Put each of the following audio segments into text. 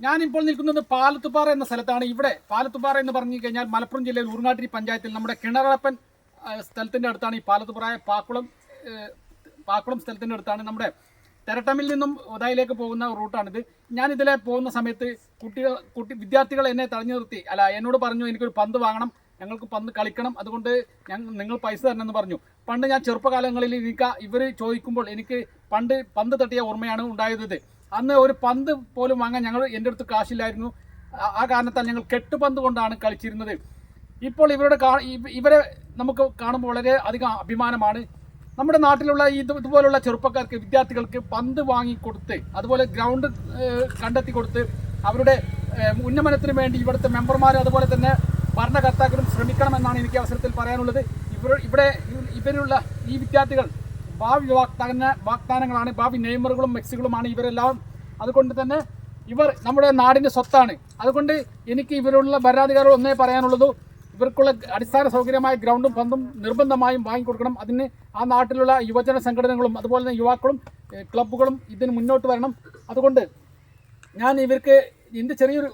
ഞാനിപ്പോൾ നിൽക്കുന്നത് പാലത്തുപാറ എന്ന സ്ഥലത്താണ്. ഇവിടെ പാലത്തുപാറ എന്ന് പറഞ്ഞു കഴിഞ്ഞാൽ മലപ്പുറം ജില്ലയിൽ ഊർങ്ങാട്ടിരി പഞ്ചായത്തിൽ നമ്മുടെ കിണറപ്പൻ സ്ഥലത്തിൻ്റെ അടുത്താണ് ഈ പാലത്തുപാറ. പാക്കുളം സ്ഥലത്തിൻ്റെ അടുത്താണ്. നമ്മുടെ തെരട്ടമിൽ നിന്നും ഒതായിലേക്ക് പോകുന്ന റൂട്ടാണിത്. ഞാനിതിലെ പോകുന്ന സമയത്ത് വിദ്യാർത്ഥികൾ എന്നെ തടഞ്ഞു നിർത്തി. എന്നോട് പറഞ്ഞു എനിക്കൊരു പന്ത് വാങ്ങണം, ഞങ്ങൾക്ക് പന്ത് കളിക്കണം, അതുകൊണ്ട് നിങ്ങൾ പൈസ തരണമെന്ന് പറഞ്ഞു. പണ്ട് ഞാൻ ചെറുപ്പകാലങ്ങളിൽ ഇവർ ചോദിക്കുമ്പോൾ എനിക്ക് പന്ത് തട്ടിയ ഓർമ്മയാണ് ഉണ്ടായത്. അന്ന് ഒരു പന്ത് പോലും വാങ്ങാൻ എൻ്റെ അടുത്ത് കാശില്ലായിരുന്നു. ആ കാരണത്താൽ ഞങ്ങൾ കെട്ടുപന്ത് കൊണ്ടാണ് കളിച്ചിരുന്നത്. ഇപ്പോൾ ഇവരെ നമുക്ക് കാണുമ്പോൾ വളരെ അധികം അഭിമാനമാണ്. നമ്മുടെ നാട്ടിലുള്ള ഇതുപോലുള്ള ചെറുപ്പക്കാർക്ക്, വിദ്യാർത്ഥികൾക്ക് പന്ത് വാങ്ങിക്കൊടുത്ത്, അതുപോലെ ഗ്രൗണ്ട് കണ്ടെത്തി കൊടുത്ത് അവരുടെ ഉന്നമനത്തിന് വേണ്ടി ഇവിടുത്തെ മെമ്പർമാരും അതുപോലെ തന്നെ ഭരണകർത്താക്കളും ശ്രമിക്കണമെന്നാണ് എനിക്ക് അവസരത്തിൽ പറയാനുള്ളത്. ഇവരുള്ള ഈ വിദ്യാർത്ഥികൾ ഭാവി വാഗ്ദാനങ്ങളാണ്, ഭാവി നെയ്മറുകളും മെക്സികളുമാണ് ഇവരെല്ലാം. അതുകൊണ്ട് തന്നെ ഇവർ നമ്മുടെ നാടിൻ്റെ സ്വത്താണ്. അതുകൊണ്ട് എനിക്ക് ഇവരുള്ള ഭരണാധികാരികൾ ഒന്നേ പറയാനുള്ളൂ, ഇവർക്കുള്ള അടിസ്ഥാന സൗകര്യമായ ഗ്രൗണ്ടും പന്തും നിർബന്ധമായും വാങ്ങിക്കൊടുക്കണം. അതിന് ആ നാട്ടിലുള്ള യുവജന സംഘടനകളും അതുപോലെ തന്നെ യുവാക്കളും ക്ലബ്ബുകളും ഇതിന് മുന്നോട്ട് വരണം. അതുകൊണ്ട് ഞാൻ ഇവർക്ക് എൻ്റെ ചെറിയൊരു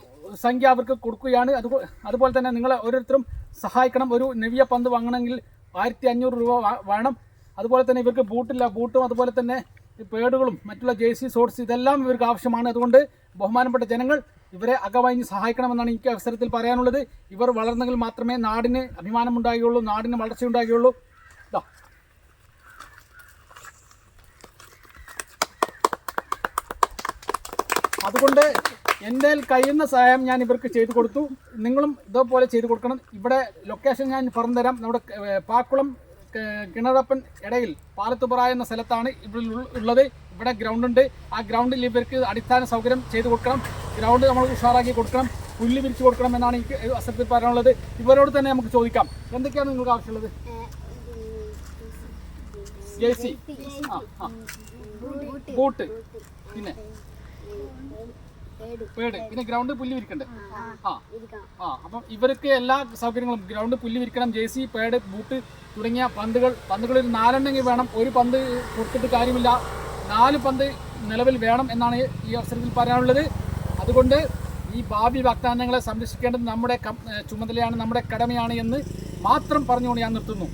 സംഖ്യ അവർക്ക് കൊടുക്കുകയാണ്. അതുപോലെ തന്നെ നിങ്ങൾ ഓരോരുത്തരും സഹായിക്കണം. ഒരു നെവിയ പന്ത് വാങ്ങണമെങ്കിൽ 1500 രൂപ വേണം. അതുപോലെ തന്നെ ഇവർക്ക് ബൂട്ടും അതുപോലെ തന്നെ പേഡുകളും മറ്റുള്ള ജേഴ്സി ഷോർട്സ് ഇതെല്ലാം ഇവർക്ക് ആവശ്യമാണ്. അതുകൊണ്ട് ബഹുമാനപ്പെട്ട ജനങ്ങൾ ഇവരെ അകവാങ്ങി സഹായിക്കണമെന്നാണ് എനിക്ക് അവസരത്തിൽ പറയാനുള്ളത്. ഇവർ വളർന്നെങ്കിൽ മാത്രമേ നാടിന് അഭിമാനമുണ്ടാകുകയുള്ളൂ, നാടിന് വളർച്ച ഉണ്ടാകുകയുള്ളൂ. അതുകൊണ്ട് എൻ്റെ കഴിയുന്ന സഹായം ഞാൻ ഇവർക്ക് ചെയ്തു കൊടുത്തു. നിങ്ങളും ഇതേപോലെ ചെയ്തു കൊടുക്കണം. ഇവിടെ ലൊക്കേഷൻ ഞാൻ പറഞ്ഞു തരാം. നമ്മുടെ പാക്കുളം കിണറപ്പൻ ഇടയിൽ പാലത്തുപാറ എന്ന സ്ഥലത്താണ് ഇവിടെ ഉള്ളത്. ഇവിടെ ഗ്രൗണ്ടുണ്ട്. ആ ഗ്രൗണ്ടിൽ ഇവർക്ക് അടിസ്ഥാന സൗകര്യം ചെയ്തു കൊടുക്കണം. ഗ്രൗണ്ട് നമ്മൾ ഉഷാറാക്കി കൊടുക്കണം, പുല്ല് വിരിച്ചു കൊടുക്കണം എന്നാണ് എനിക്ക് അവസരത്തിൽ പറയാനുള്ളത്. ഇവരോട് തന്നെ നമുക്ക് ചോദിക്കാം, എന്തൊക്കെയാണ് നിങ്ങൾക്ക് ആവശ്യമുള്ളത്? ജേഴ്സി, ബൂട്ട്, പിന്നെ പേട്, പിന്നെ ഗ്രൗണ്ട് പുല്ല് വിരിക്കണ്ടേ? അപ്പം ഇവർക്ക് എല്ലാ സൗകര്യങ്ങളും, ഗ്രൗണ്ട് പുല്ല് വിരിക്കണം, ജേഴ്സി, പേഡ്, ബൂട്ട് തുടങ്ങിയ പന്തുകൾ 4 എണ്ണമെങ്കിൽ വേണം. ഒരു പന്ത് കൊടുത്തിട്ട് കാര്യമില്ല, 4 പന്ത് നിലവിൽ വേണം എന്നാണ് ഈ അവസരത്തിൽ പറയാനുള്ളത്. അതുകൊണ്ട് ഈ ഭാവി വാഗ്ദാനങ്ങളെ സംരക്ഷിക്കേണ്ടത് നമ്മുടെ ചുമതലയാണ്, നമ്മുടെ കടമയാണ് എന്ന് മാത്രം പറഞ്ഞുകൊണ്ട് ഞാൻ നിർത്തുന്നു.